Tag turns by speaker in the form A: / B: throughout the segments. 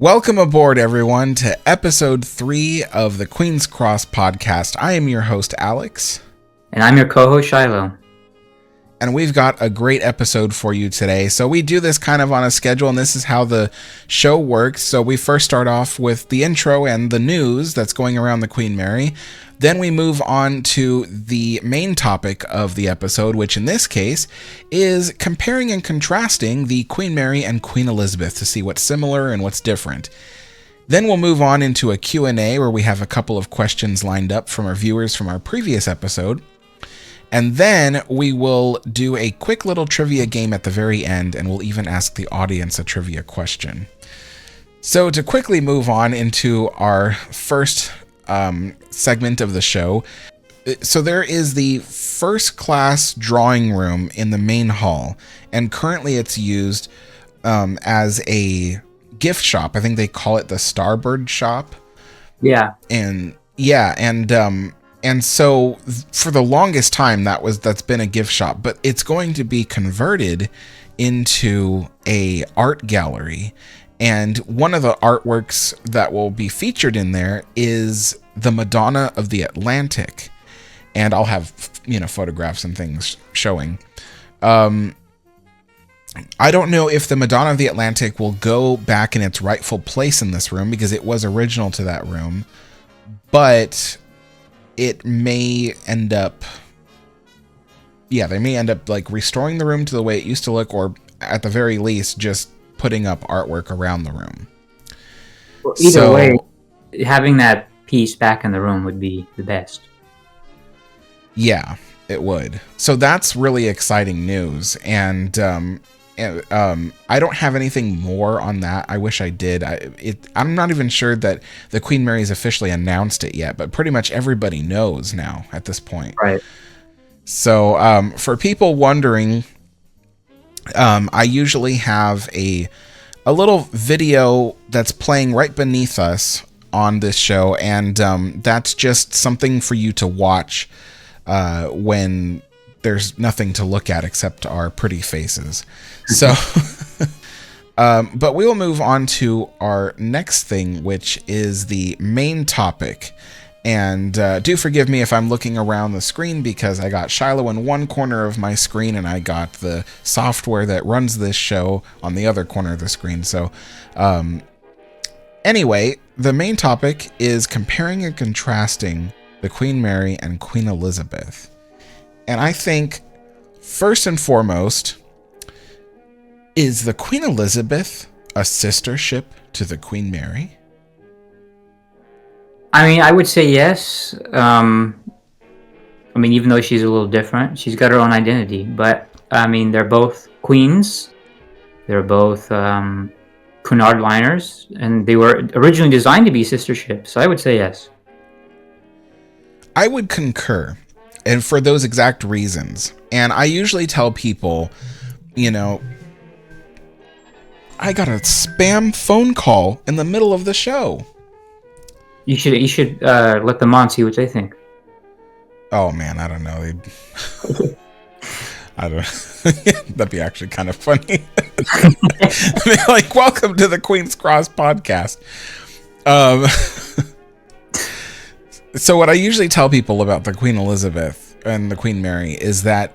A: Welcome aboard, everyone, to episode 3 of the Queen's Cross podcast. I am your host, Alex.
B: And I'm your co-host, Shiloh.
A: And we've got a great episode for you today. So we do this kind of on a schedule, and this is how the show works. So we first start off with the intro and the news that's going around the Queen Mary. Then we move on to the main topic of the episode, which in this case is comparing and contrasting the Queen Mary and Queen Elizabeth to see what's similar and what's different. Then we'll move on into a Q&A where we have a couple of questions lined up from our viewers from our previous episode. And then we will do a quick little trivia game at the very end, and we'll even ask the audience a trivia question. So to quickly move on into our first segment of the show. So there is the first class drawing room in the main hall, and currently it's used as a gift shop. I think they call it the Starbird shop.
B: Yeah.
A: And so for the longest time that's been a gift shop, but it's going to be converted into a art gallery. And one of the artworks that will be featured in there is the Madonna of the Atlantic. And I'll have, photographs and things showing. I don't know if the Madonna of the Atlantic will go back in its rightful place in this room because it was original to that room. But it may end up... Yeah, they may end up like restoring the room to the way it used to look, or at the very least, just putting up artwork around the room.
B: Well, either way, having that piece back in the room would be the best.
A: Yeah, it would. So that's really exciting news. And I don't have anything more on that. I wish I did. I'm not even sure that the Queen Mary's officially announced it yet, but pretty much everybody knows now at this point.
B: Right.
A: So for people wondering, I usually have a little video that's playing right beneath us on this show, and that's just something for you to watch when there's nothing to look at except our pretty faces. So, but we will move on to our next thing, which is the main topic. And do forgive me if I'm looking around the screen because I got Shiloh in one corner of my screen and I got the software that runs this show on the other corner of the screen. So anyway, the main topic is comparing and contrasting the Queen Mary and Queen Elizabeth. And I think first and foremost, is the Queen Elizabeth a sister ship to the Queen Mary?
B: I mean, I would say yes. Even though she's a little different, she's got her own identity. But, they're both queens. They're both Cunard liners. And they were originally designed to be sister ships. So I would say yes.
A: I would concur. And for those exact reasons. And I usually tell people, I got a spam phone call in the middle of the show.
B: You should let them on, see what they think.
A: Oh man, I don't know. I don't. That'd be actually kind of funny. Like, welcome to the Queen's Cross podcast. So what I usually tell people about the Queen Elizabeth and the Queen Mary is that,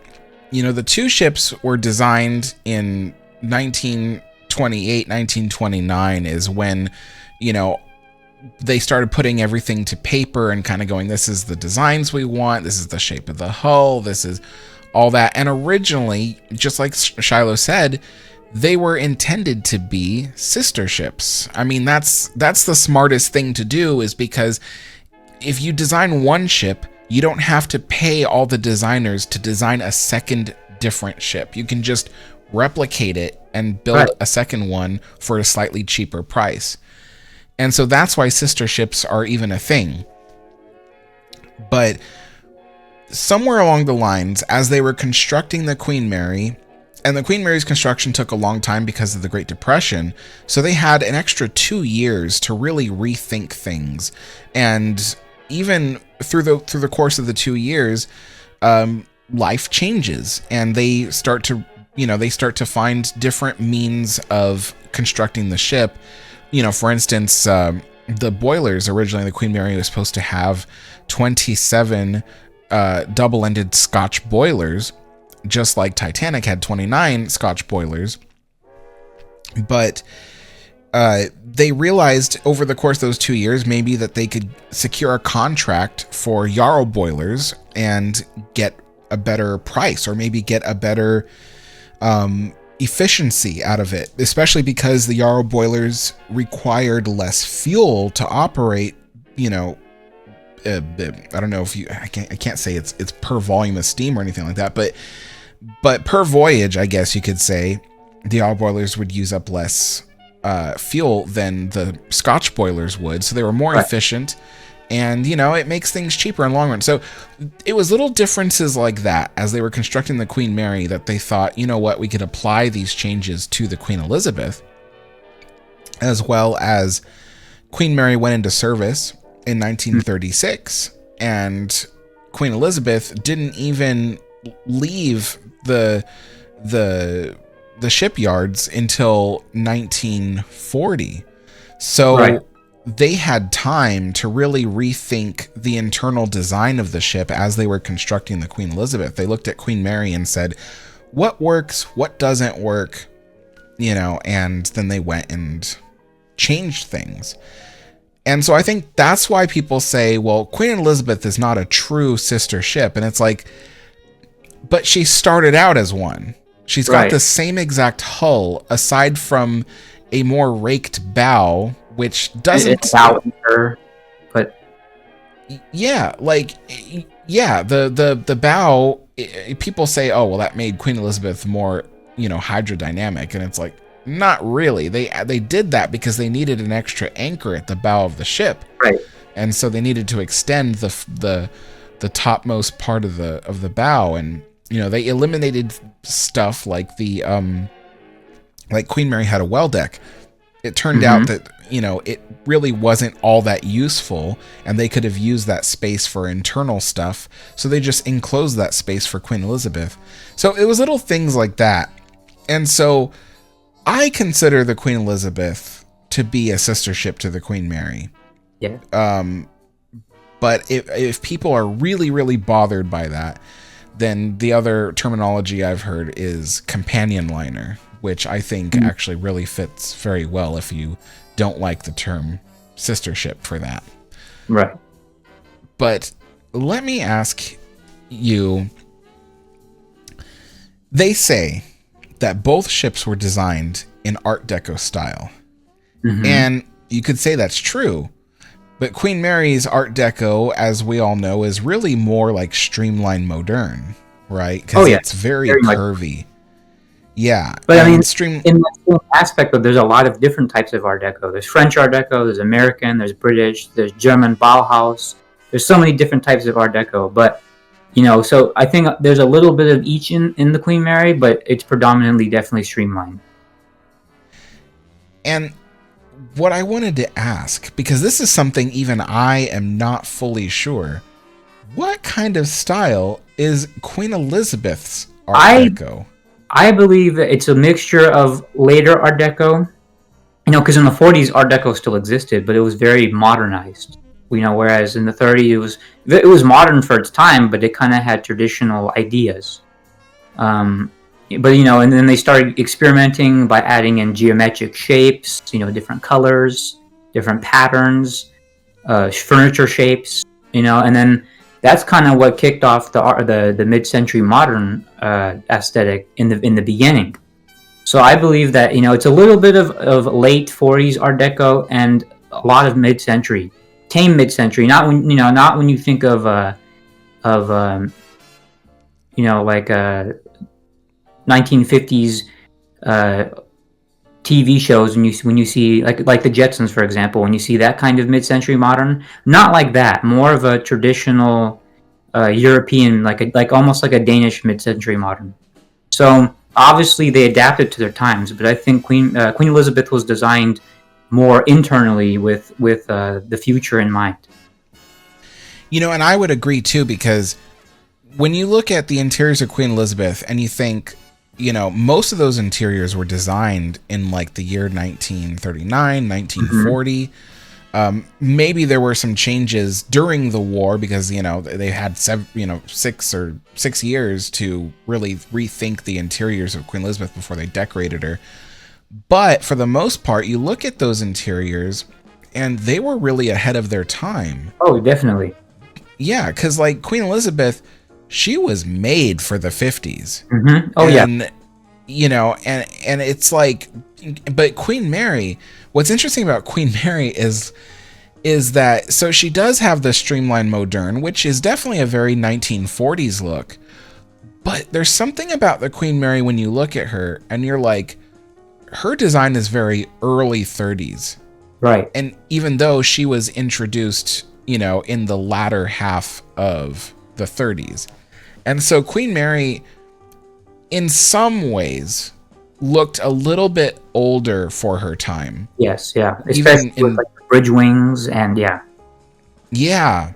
A: the two ships were designed in 1928, 1929 is when, they started putting everything to paper and kind of going, this is the designs we want, this is the shape of the hull, this is all that. And originally, just like Shiloh said, they were intended to be sister ships. I mean, that's the smartest thing to do, is because if you design one ship, you don't have to pay all the designers to design a second different ship. You can just replicate it and build a second one for a slightly cheaper price. And so that's why sister ships are even a thing. But somewhere along the lines, as they were constructing the Queen Mary, and the Queen Mary's construction took a long time because of the Great Depression, so they had an extra 2 years to really rethink things. And even through the course of the 2 years, life changes, and they start to find different means of constructing the ship for instance, the boilers originally, the Queen Mary was supposed to have 27 double-ended Scotch boilers, just like Titanic had 29 Scotch boilers. But they realized over the course of those 2 years, maybe that they could secure a contract for Yarrow boilers and get a better price, or maybe get a better efficiency out of it, especially because the Yarrow boilers required less fuel to operate. I don't know if I can't say it's per volume of steam or anything like that, but per voyage, I guess you could say, the Yarrow boilers would use up less fuel than the Scotch boilers would, so they were more efficient, and it makes things cheaper in the long run. So it was little differences like that as they were constructing the Queen Mary that they thought, we could apply these changes to the Queen Elizabeth. As well as Queen Mary went into service in 1936, and Queen Elizabeth didn't even leave the shipyards until 1940. So they had time to really rethink the internal design of the ship as they were constructing the Queen Elizabeth. They looked at Queen Mary and said, what works, what doesn't work, and then they went and changed things. And so I think that's why people say, well, Queen Elizabeth is not a true sister ship. And it's like, but she started out as one. She's got the same exact hull, aside from a more raked bow, which doesn't...
B: It's her, but...
A: Yeah, the bow, people say, oh, well, that made Queen Elizabeth more, hydrodynamic. And it's like, not really. They did that because they needed an extra anchor at the bow of the ship.
B: Right.
A: And so they needed to extend the topmost part of the bow, and they eliminated stuff like like Queen Mary had a well deck. It turned out that it really wasn't all that useful, and they could have used that space for internal stuff, so they just enclosed that space for Queen Elizabeth. So it was little things like that. And so I consider the Queen Elizabeth to be a sister ship to the Queen Mary.
B: Yeah.
A: But if people are really, really bothered by that, then the other terminology I've heard is companion liner, which I think actually really fits very well if you don't like the term sister ship for that.
B: Right.
A: But let me ask you, they say that both ships were designed in Art Deco style. And you could say that's true, but Queen Mary's Art Deco, as we all know, is really more like streamlined modern, right? Because it's very curvy. Yeah.
B: But I mean, in that same aspect, but there's a lot of different types of Art Deco. There's French Art Deco, there's American, there's British, there's German Bauhaus. There's so many different types of Art Deco. But, so I think there's a little bit of each in the Queen Mary, but it's predominantly definitely streamlined.
A: And what I wanted to ask, because this is something even I am not fully sure, what kind of style is Queen Elizabeth's Art Deco?
B: I believe that it's a mixture of later Art Deco, because in the 40s Art Deco still existed, but it was very modernized. Whereas in the 30s it was modern for its time, but it kind of had traditional ideas. But and then they started experimenting by adding in geometric shapes, different colors, different patterns, furniture shapes, and then that's kind of what kicked off the mid-century modern aesthetic in the beginning. So I believe that it's a little bit of late 40s Art Deco and a lot of mid-century, tame mid-century. Not when you think of 1950s TV shows, when you see like the Jetsons, for example, when you see that kind of mid-century modern, not like that, more of a traditional European, like almost like a Danish mid-century modern. So obviously they adapted to their times, but I think Queen Elizabeth was designed more internally with the future in mind.
A: And I would agree too, because when you look at the interiors of Queen Elizabeth and you think, most of those interiors were designed in like the year 1939, 1940. Maybe there were some changes during the war because, they had 6 years to really rethink the interiors of Queen Elizabeth before they decorated her. But for the most part, you look at those interiors and they were really ahead of their time.
B: Oh, definitely.
A: Yeah, because like Queen Elizabeth, she was made for the 50s.
B: Mm-hmm. Oh,
A: and, and it's like, but Queen Mary, what's interesting about Queen Mary is that, so she does have the streamlined modern, which is definitely a very 1940s look. But there's something about the Queen Mary when you look at her and you're like, her design is very early 30s.
B: Right.
A: And even though she was introduced, in the latter half of the 30s. And so Queen Mary, in some ways, looked a little bit older for her time.
B: Yes, yeah. Especially with like the bridge wings and yeah.
A: Yeah.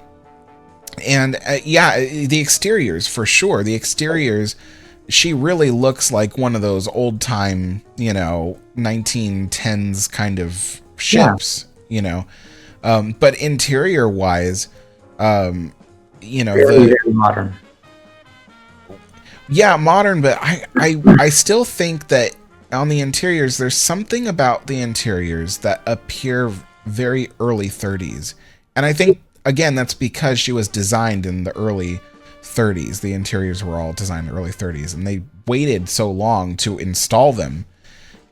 A: And the exteriors, for sure. The exteriors, she really looks like one of those old time, 1910s kind of ships, but interior wise, very,
B: very modern.
A: Yeah, modern, but I still think that on the interiors, there's something about the interiors that appear very early 30s. And I think, again, that's because she was designed in the early 30s. The interiors were all designed in the early 30s, and they waited so long to install them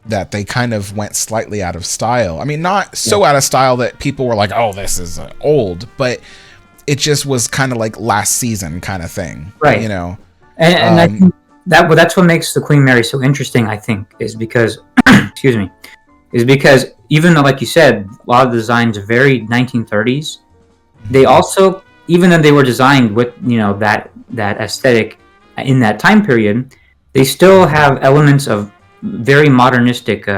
A: that they kind of went slightly out of style. I mean, not so out of style that people were like, oh, this is old, but it just was kind of like last season kind of thing.
B: Right. And I think that's what makes the Queen Mary so interesting, I think, is because, excuse me, even though, like you said, a lot of the designs are very 1930s, they also, even though they were designed with, that aesthetic in that time period, they still have elements of very modernistic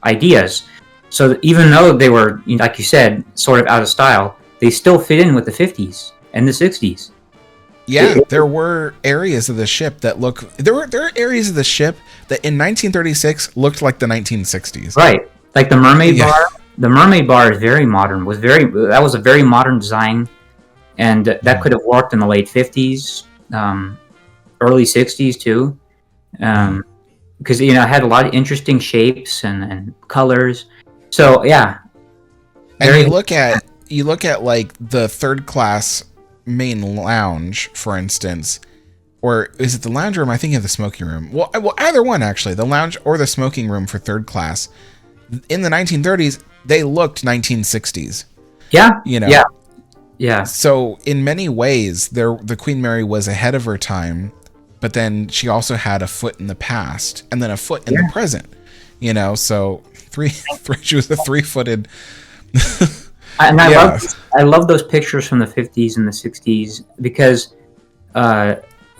B: ideas. So even though they were, like you said, sort of out of style, they still fit in with the 50s and the 60s.
A: Yeah, there were areas of the ship that there are areas of the ship that in 1936 looked like the 1960s.
B: Right. Like the Mermaid Bar. The Mermaid Bar is very modern. That was a very modern design, and that could have worked in the late 50s, early 60s too. Because it had a lot of interesting shapes and colors. So yeah.
A: And you look at like the third class main lounge, for instance, or is it the lounge room? I think of the smoking room. Well, either one actually, the lounge or the smoking room for third class. In the 1930s, they looked 1960s.
B: Yeah. Yeah.
A: So in many ways, the Queen Mary was ahead of her time, but then she also had a foot in the past and then a foot in the present. So she was a 3-footed.
B: And I love those pictures from the 50s and the 60s because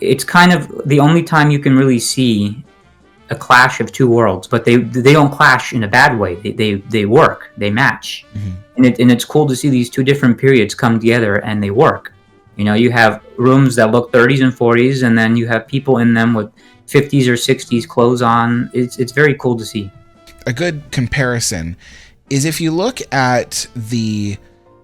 B: it's kind of the only time you can really see a clash of two worlds, but they don't clash in a bad way. They work, they match, and it's cool to see these two different periods come together and they work. You have rooms that look 30s and 40s, and then you have people in them with 50s or 60s clothes on. It's very cool to see.
A: A good comparison is if you look at the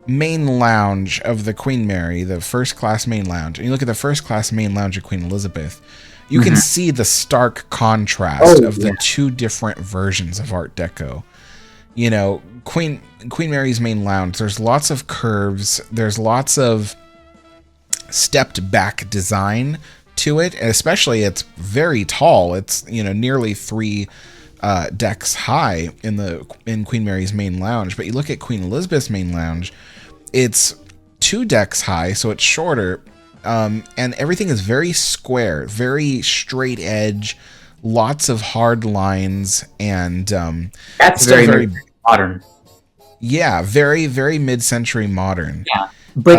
A: main lounge of the Queen Mary, the first class main lounge, and you look at the first class main lounge of Queen Elizabeth, you can see the stark contrast of the two different versions of Art Deco. Queen Mary's main lounge, there's lots of curves, there's lots of stepped back design to it, and especially it's very tall. It's nearly 3 decks high in Queen Mary's main lounge, but you look at Queen Elizabeth's main lounge, it's 2 decks high, so it's shorter, and everything is very square, very straight edge, lots of hard lines, and
B: that's very modern.
A: Yeah, very very mid-century modern.
B: Yeah, but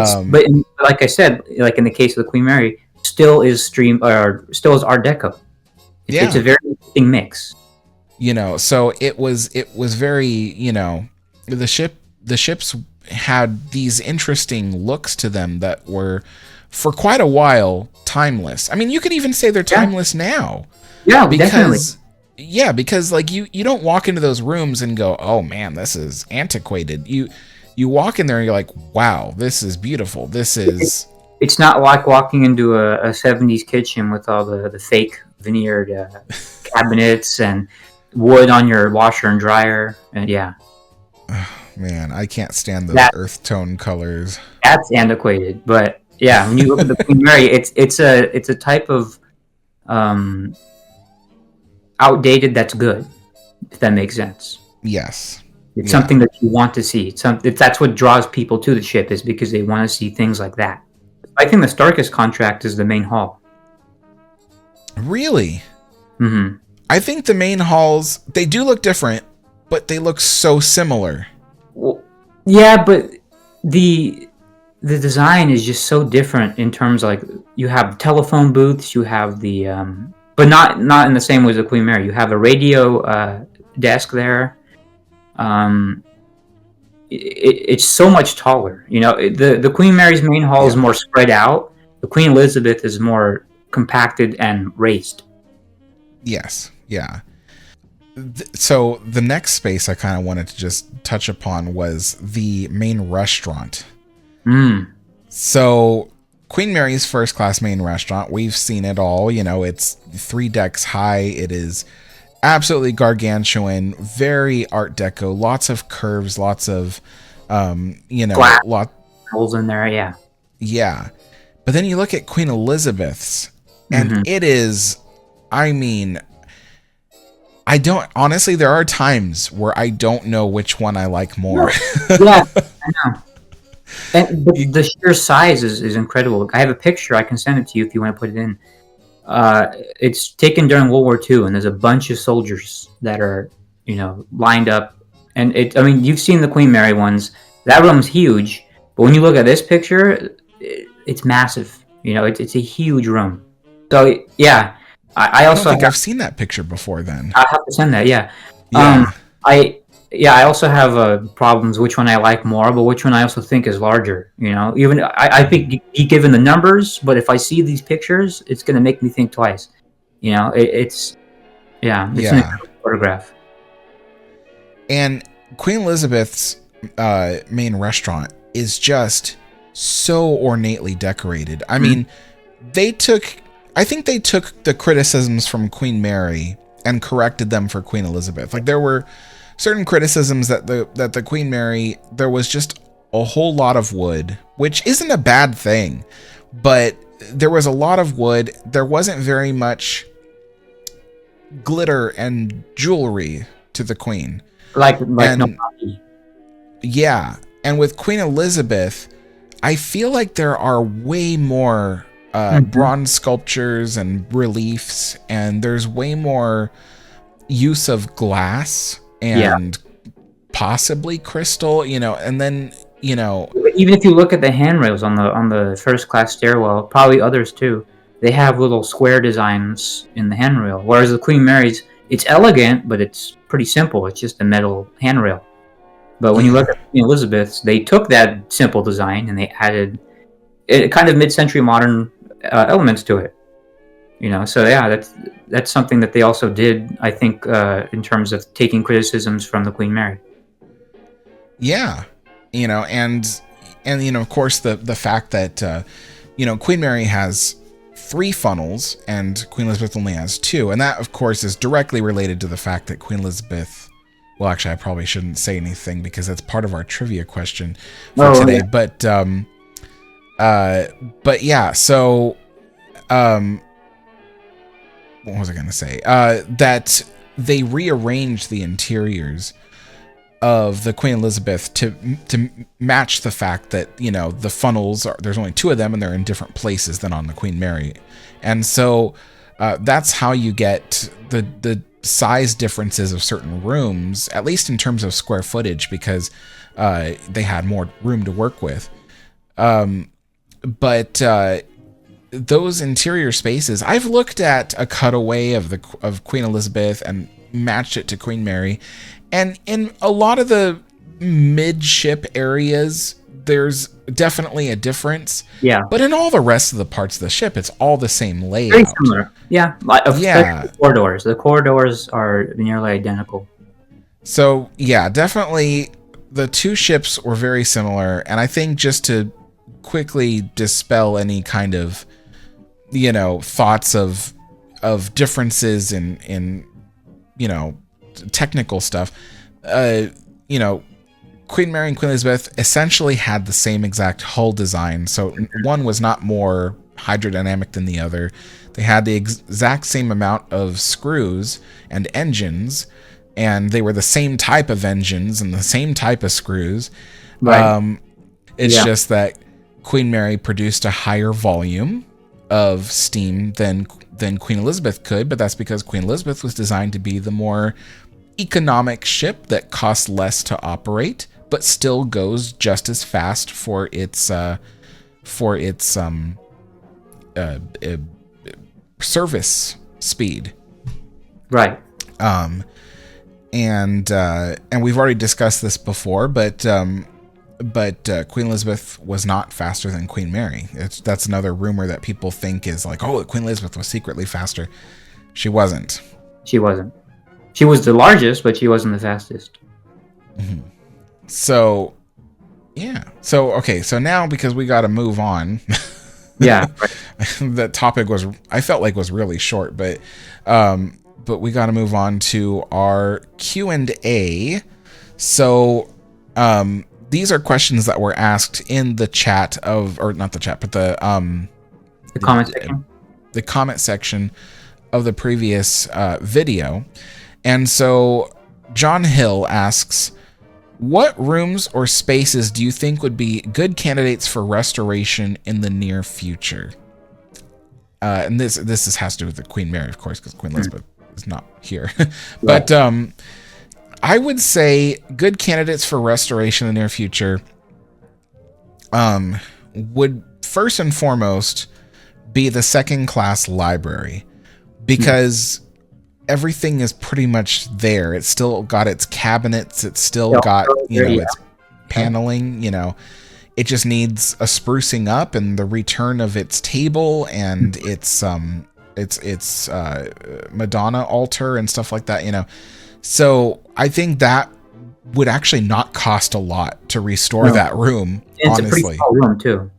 B: like I said, like in the case of the Queen Mary, still is Art Deco. It's a very interesting mix.
A: So it was very, the ships had these interesting looks to them that were for quite a while timeless. I mean, you could even say they're timeless now.
B: Yeah, definitely.
A: because because like you don't walk into those rooms and go, oh man, this is antiquated. You walk in there and you're like, wow, this is beautiful. This is
B: It's not like walking into a 70s kitchen with all the fake veneered cabinets and wood on your washer and dryer. And yeah,
A: man, I can't stand those
B: that
A: earth tone colors.
B: that's antiquated. But yeah, when you look at the Queen Mary, it's a type of um, outdated that's good, if that makes sense.
A: Yes.
B: It's
A: Yeah.
B: something that you want to see. That's what draws people to the ship, is because they want to see things like that. I think the starkest contract is the main hall.
A: Really?
B: Hmm.
A: I think the main halls, they do look different, but they look so similar.
B: Well, yeah, but the the design is just so different in terms, like, you have telephone booths, you have the but not in the same way as the Queen Mary. You have a radio desk there. Um, it's so much taller. The Queen Mary's main hall is
A: Yeah.
B: more spread out. The Queen Elizabeth is more compacted and raised.
A: Yes. Yeah. So the next space I kind of wanted to just touch upon was the main restaurant.
B: Mm.
A: So Queen Mary's first class main restaurant, we've seen it all. It's 3 decks high. It is absolutely gargantuan, very Art Deco, lots of curves, lots of,
B: Glass holes in there, yeah.
A: yeah. But then you look at Queen Elizabeth's, and
B: Mhm.
A: it is, I mean, I don't, honestly, there are times where I don't know which one I like more.
B: Yeah, I know. And the sheer size is incredible. I have a picture. I can send it to you if you want to put it in. It's taken during World War II, and there's a bunch of soldiers that are, lined up. And I mean, you've seen the Queen Mary ones. That room's huge, but when you look at this picture, it's massive. It's a huge room. So yeah, I
A: I don't
B: also
A: think I've seen that picture before then.
B: I'll have to send that. Yeah.
A: Yeah.
B: I I also have problems which one I like more, but which one I also think is larger. Even I think be given the numbers, but if I see these pictures, it's going to make me think twice. It's yeah, it's an
A: Yeah.
B: incredible photograph.
A: And Queen Elizabeth's main restaurant is just so ornately decorated. I mean, I think they took the criticisms from Queen Mary and corrected them for Queen Elizabeth. Like, there were certain criticisms that the Queen Mary, there was just a whole lot of wood, which isn't a bad thing, but there was a lot of wood. There wasn't very much glitter and jewelry to the Queen.
B: Like no.
A: And yeah, and with Queen Elizabeth, I feel like there are way more bronze sculptures and reliefs, and there's way more use of glass and possibly crystal, and then,
B: Even if you look at the handrails on the first class stairwell, probably others too, they have little square designs in the handrail. Whereas the Queen Mary's, it's elegant, but it's pretty simple. It's just a metal handrail. But when you look at Queen Elizabeth's, they took that simple design and they added kind of mid-century modern elements to it. So yeah, that's something that they also did, I think, in terms of taking criticisms from the Queen Mary.
A: Yeah, and of course the fact that Queen Mary has 3 funnels and Queen Elizabeth only has 2, and that of course is directly related to the fact that Queen Elizabeth, well, actually I probably shouldn't say anything because that's part of our trivia question for today. Yeah. But yeah, so what was I going to say? That they rearranged the interiors of the Queen Elizabeth to match the fact that, the funnels there's only 2 of them and they're in different places than on the Queen Mary. And so that's how you get the size differences of certain rooms, at least in terms of square footage, because they had more room to work with. But those interior spaces, I've looked at a cutaway of Queen Elizabeth and matched it to Queen Mary, and in a lot of the midship areas, there's definitely a difference.
B: Yeah.
A: But in all the rest of the parts of the ship, it's all the same layout.
B: Very similar. Yeah.
A: Yeah.
B: The corridors. The corridors are nearly identical.
A: So, yeah, definitely the two ships were very similar. And I think just to quickly dispel any kind of, thoughts of differences in technical stuff, Queen Mary and Queen Elizabeth essentially had the same exact hull design. So one was not more hydrodynamic than the other. They had the exact same amount of screws and engines, and they were the same type of engines and the same type of screws.
B: Right.
A: It's just that Queen Mary produced a higher volume of steam than Queen Elizabeth could, but that's because Queen Elizabeth was designed to be the more economic ship that costs less to operate, but still goes just as fast for its service speed.
B: Right.
A: And we've already discussed this before, but Queen Elizabeth was not faster than Queen Mary. That's another rumor that people think is like, oh, Queen Elizabeth was secretly faster. She wasn't.
B: She wasn't. She was the largest, but she wasn't the fastest.
A: Mm-hmm. So, yeah. So, okay. So now, because we got to move on.
B: Yeah.
A: The topic I felt like was really short, but we got to move on to our Q&A. So, these are questions that were asked in the chat or not the chat, but the
B: comment section.
A: The comment section of the previous video. And so John Hill asks, what rooms or spaces do you think would be good candidates for restoration in the near future? And this has to do with the Queen Mary, of course, because Queen Elizabeth is not here. But I would say good candidates for restoration in the near future would first and foremost be the second class library, because everything is pretty much there. It's still got its cabinets. It's still got, its paneling, it just needs a sprucing up and the return of its table and its Madonna altar and stuff like that, So I think that would actually not cost a lot to restore that room.
B: It's
A: honestly.
B: a pretty small room too.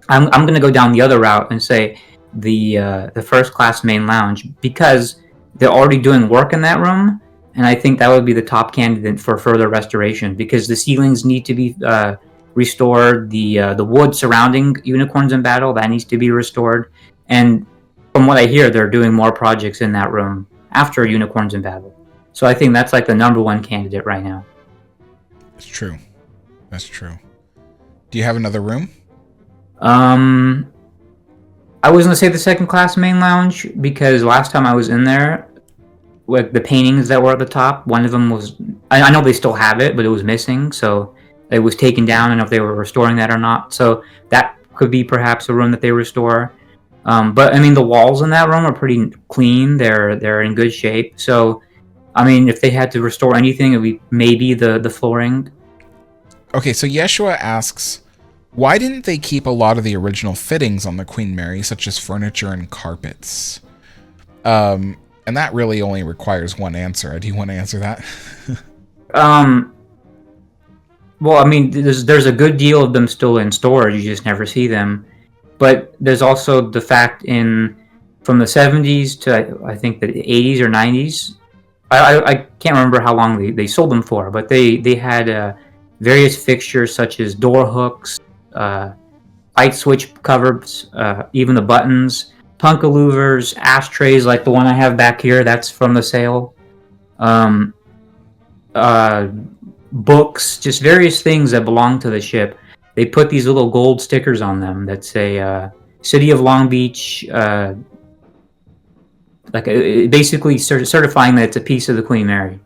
B: I'm going to go down the other route and say the first class main lounge, because they're already doing work in that room, and I think that would be the top candidate for further restoration, because the ceilings need to be restored, the wood surrounding Unicorns in Battle, that needs to be restored, and from what I hear, they're doing more projects in that room after Unicorns in Battle. So I think that's like the number one candidate right now.
A: It's true. That's true. Do you have another room?
B: I was going to say the second class main lounge, because last time I was in there, like the paintings that were at the top, one of them was, I know they still have it, but it was missing, so it was taken down. I don't know if they were restoring that or not, so that could be perhaps a room that they restore. But I mean, the walls in that room are pretty clean. They're in good shape. So, I mean, if they had to restore anything, it would be maybe the flooring.
A: Okay, so Yeshua asks, why didn't they keep a lot of the original fittings on the Queen Mary, such as furniture and carpets? And that really only requires one answer. Do you want to answer that?
B: Well, I mean, there's a good deal of them still in storage. You just never see them. But there's also the fact from the 70s to I think the 80s or 90s. I can't remember how long they sold them for, but they had various fixtures such as door hooks, light switch covers, even the buttons, punka louvers, ashtrays like the one I have back here. That's from the sale. Books, just various things that belong to the ship. They put these little gold stickers on them that say City of Long Beach, basically certifying that it's a piece of the Queen Mary.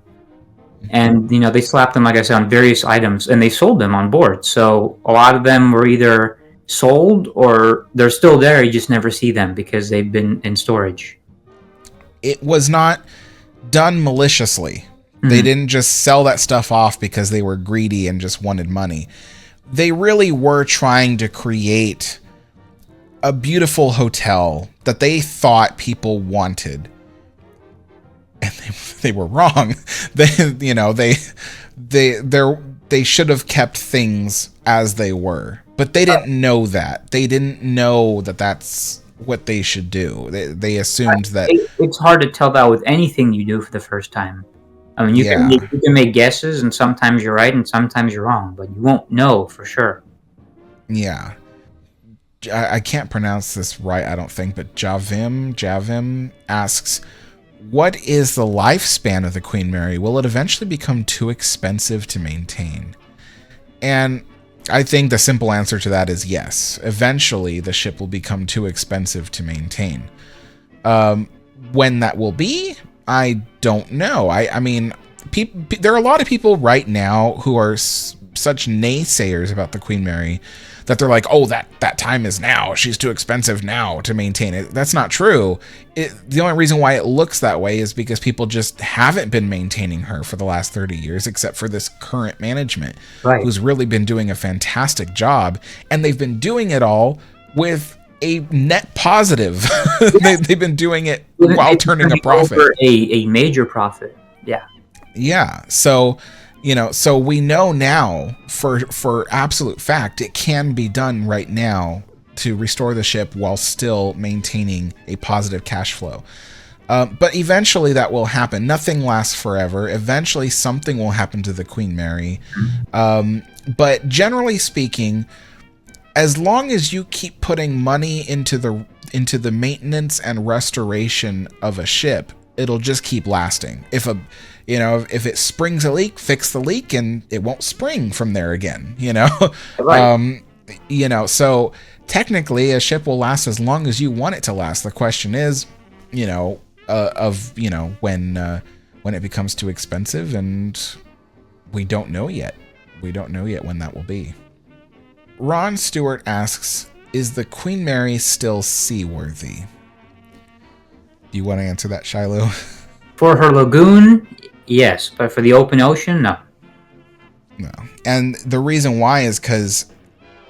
B: And, they slapped them, like I said, on various items, and they sold them on board. So a lot of them were either sold or they're still there. You just never see them because they've been in storage.
A: It was not done maliciously. Mm-hmm. They didn't just sell that stuff off because they were greedy and just wanted money. they really were trying to create a beautiful hotel that they thought people wanted. And they were wrong. They should have kept things as they were, but they didn't know that. They didn't know that that's what they should do. They assumed that
B: it's hard to tell that with anything you do for the first time. I mean, you can make guesses, and sometimes you're right, and sometimes you're wrong, but you won't know for sure.
A: Yeah. I can't pronounce this right, I don't think, but Javim asks, what is the lifespan of the Queen Mary? Will it eventually become too expensive to maintain? And I think the simple answer to that is yes. Eventually, the ship will become too expensive to maintain. When that will be, I don't know. I mean, there are a lot of people right now who are such naysayers about the Queen Mary that they're like, oh, that time is now. She's too expensive now to maintain it. That's not true. The only reason why it looks that way is because people just haven't been maintaining her for the last 30 years, except for this current management,
B: right,
A: who's really been doing a fantastic job. And they've been doing it all with a net positive. They've been doing it while turning a profit.
B: A major profit. Yeah.
A: Yeah. So, so we know now for absolute fact it can be done right now to restore the ship while still maintaining a positive cash flow. But eventually that will happen. Nothing lasts forever. Eventually something will happen to the Queen Mary. But generally speaking, as long as you keep putting money into the maintenance and restoration of a ship, it'll just keep lasting. If it springs a leak, fix the leak and it won't spring from there again,
B: Right.
A: So technically a ship will last as long as you want it to last. The question is, when it becomes too expensive, and we don't know yet. We don't know yet when that will be. Ron Stewart asks, is the Queen Mary still seaworthy? Do you want to answer that, Shiloh?
B: For her lagoon, yes, but for the open ocean, no.
A: No. And the reason why is because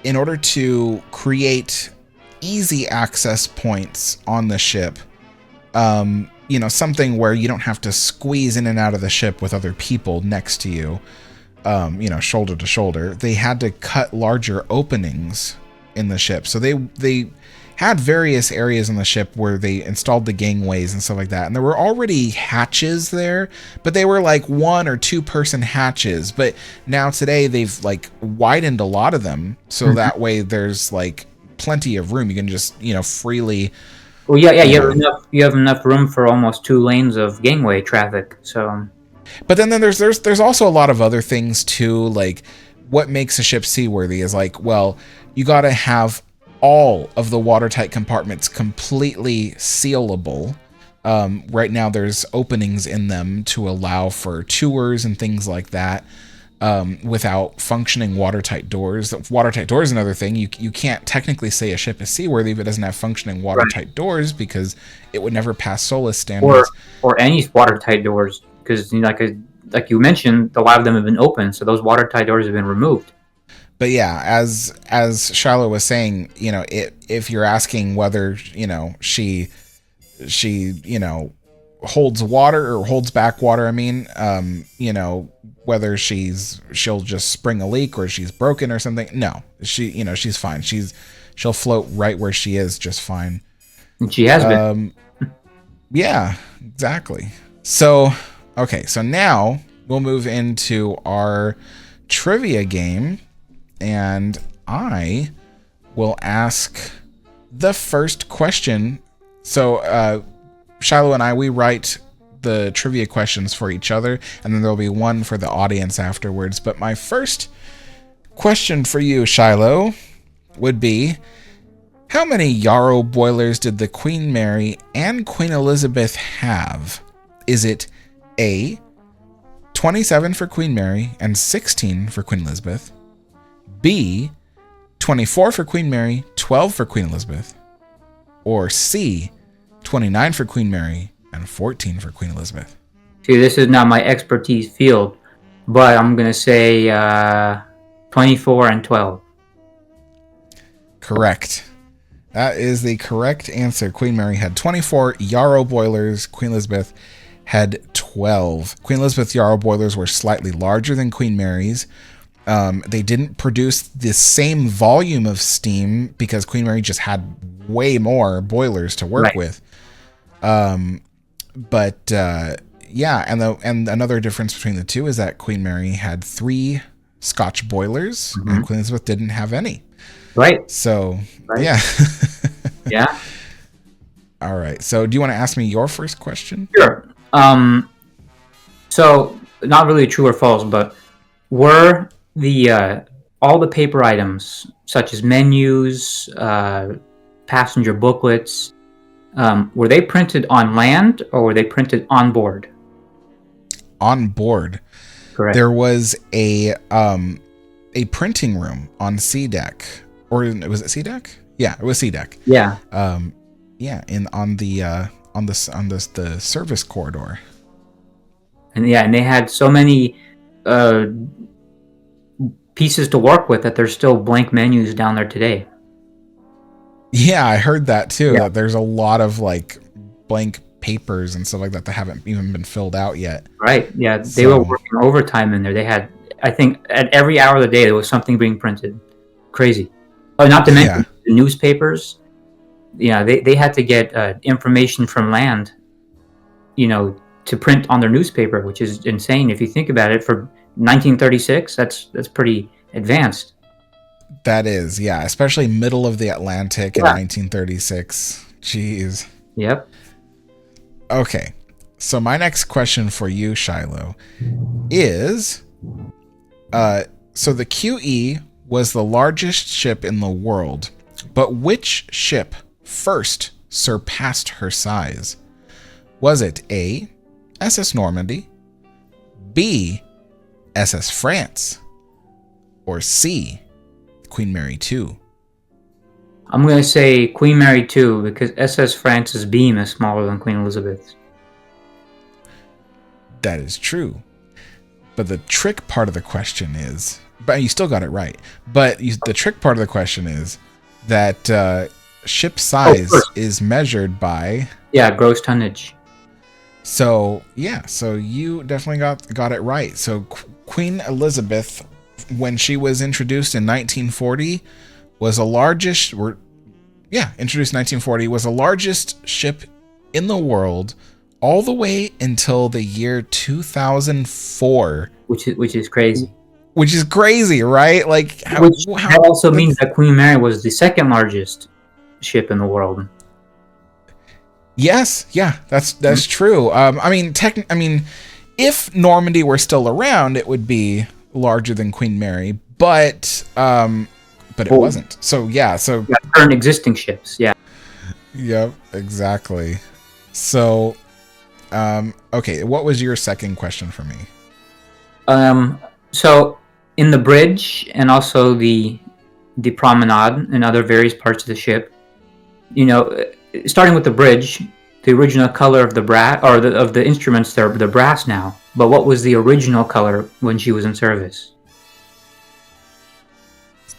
A: in order to create easy access points on the ship, something where you don't have to squeeze in and out of the ship with other people next to you, shoulder to shoulder, they had to cut larger openings in the ship. So they had various areas on the ship where they installed the gangways and stuff like that. And there were already hatches there, but they were like 1 or 2 person hatches. But now today they've like widened a lot of them. So that way there's like plenty of room. You can just, freely.
B: Well, yeah, you have enough room for almost 2 lanes of gangway traffic. So,
A: but then there's also a lot of other things too. Like what makes a ship seaworthy is like, well, you got to have all of the watertight compartments completely sealable. Right now there's openings in them to allow for tours and things like that, without functioning watertight doors. Watertight doors is another thing. You can't technically say a ship is seaworthy if it doesn't have functioning watertight doors, because it would never pass SOLAS standards.
B: Or any watertight doors, because like you mentioned, a lot of them have been open, so those watertight doors have been removed.
A: But yeah, as Charlotte was saying, if you're asking whether, she holds water or holds back water, whether she'll just spring a leak or she's broken or something. No, she's fine. She'll float right where she is just fine.
B: And she has been.
A: Yeah, exactly. So, okay, so now we'll move into our trivia game. And I will ask the first question. So Shiloh and I, we write the trivia questions for each other, and then there'll be one for the audience afterwards. But my first question for you, Shiloh, would be, how many Yarrow boilers did the Queen Mary and Queen Elizabeth have? Is it A, 27 for Queen Mary and 16 for Queen Elizabeth? B, 24 for Queen Mary, 12 for Queen Elizabeth? Or C, 29 for Queen Mary and 14 for Queen Elizabeth?
B: See, this is not my expertise field, but I'm going to say 24 and 12.
A: Correct. That is the correct answer. Queen Mary had 24 Yarrow boilers. Queen Elizabeth had 12. Queen Elizabeth Yarrow boilers were slightly larger than Queen Mary's. They didn't produce the same volume of steam because Queen Mary just had way more boilers to work with. Yeah, and another difference between the two is that Queen Mary had 3 Scotch boilers and Queen Elizabeth didn't have any.
B: Right.
A: So,
B: Right.
A: yeah.
B: Yeah.
A: All right. So, do you want to ask me your first question?
B: Sure. So not really true or false, but were the all the paper items such as menus, passenger booklets, were they printed on land or were they printed on board?
A: On board.
B: Correct.
A: There was a printing room on C deck, or was it C deck? Yeah, it was C deck.
B: Yeah.
A: Yeah, on the service corridor.
B: And they had so many pieces to work with that there's still blank menus down there today.
A: Yeah, I heard that too.
B: Yeah.
A: That there's a lot of like blank papers and stuff like that haven't even been filled out yet.
B: Right. Yeah, they were working overtime in there. They had, I think, at every hour of the day there was something being printed. Crazy. Oh, not to mention the newspapers. Yeah, they had to get information from land, to print on their newspaper, which is insane if you think about it. For 1936, that's pretty advanced.
A: That is, yeah, especially middle of the Atlantic in 1936. Jeez.
B: Yep.
A: Okay, so my next question for you, Shiloh, is, so the QE was the largest ship in the world, but which ship first surpassed her size? Was it A, SS Normandy, B, SS France, or C, Queen Mary II?
B: I'm going to say Queen Mary II because SS France's beam is smaller than Queen Elizabeth's.
A: That is true. But the trick part of the question is, but you still got it right, but the trick part of the question is that ship size is measured by...
B: Yeah, gross tonnage.
A: So, yeah, so you definitely got it right. So Queen Elizabeth, when she was introduced in 1940, was the largest, introduced in 1940, was the largest ship in the world all the way until the year 2004.
B: Which is crazy.
A: Which is crazy, right? Like,
B: that also means that Queen Mary was the second largest ship in the world.
A: Yes, yeah, that's true. I mean, if Normandy were still around, it would be larger than Queen Mary, but it wasn't. So
B: current existing ships, yeah.
A: Yep, exactly. So, okay, what was your second question for me?
B: So in the bridge and also the promenade and other various parts of the ship, starting with the bridge, the original color of the brass of the instruments, they're brass now. But what was the original color when she was in service?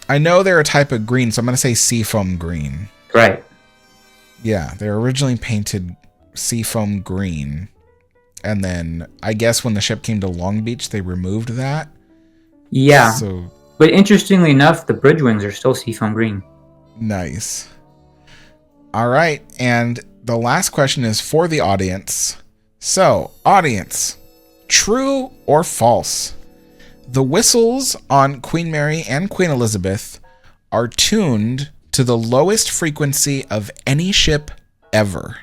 A: I know they're a type of green, so I'm going to say seafoam green.
B: Right.
A: Yeah, they were originally painted seafoam green. And then I guess when the ship came to Long Beach, they removed that.
B: Yeah. But interestingly enough, the bridge wings are still seafoam green.
A: Nice. All right. And the last question is for the audience. So, audience, true or false? The whistles on Queen Mary and Queen Elizabeth are tuned to the lowest frequency of any ship ever.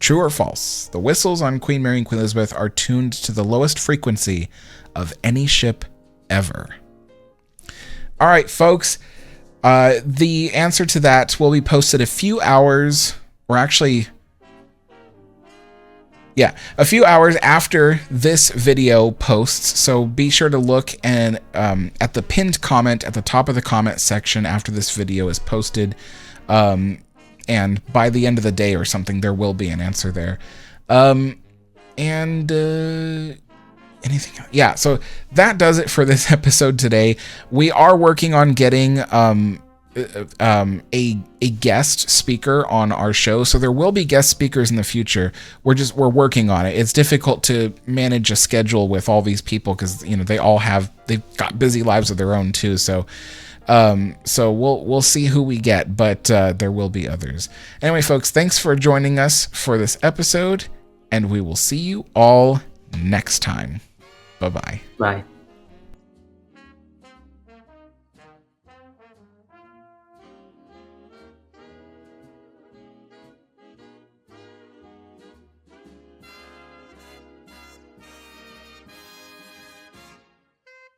A: True or false? The whistles on Queen Mary and Queen Elizabeth are tuned to the lowest frequency of any ship ever. All right, folks. The answer to that will be posted a few hours, or actually, a few hours after this video posts. So be sure to look and at the pinned comment at the top of the comment section after this video is posted. And by the end of the day or something, there will be an answer there. anything else? Yeah, so that does it for this episode today. We are working on getting a guest speaker on our show, so there will be guest speakers in the future. We're working on it. It's difficult to manage a schedule with all these people because they've got busy lives of their own too. So we'll see who we get, but there will be others. Anyway, folks, thanks for joining us for this episode, and we will see you all next time. Bye-bye.
B: Bye.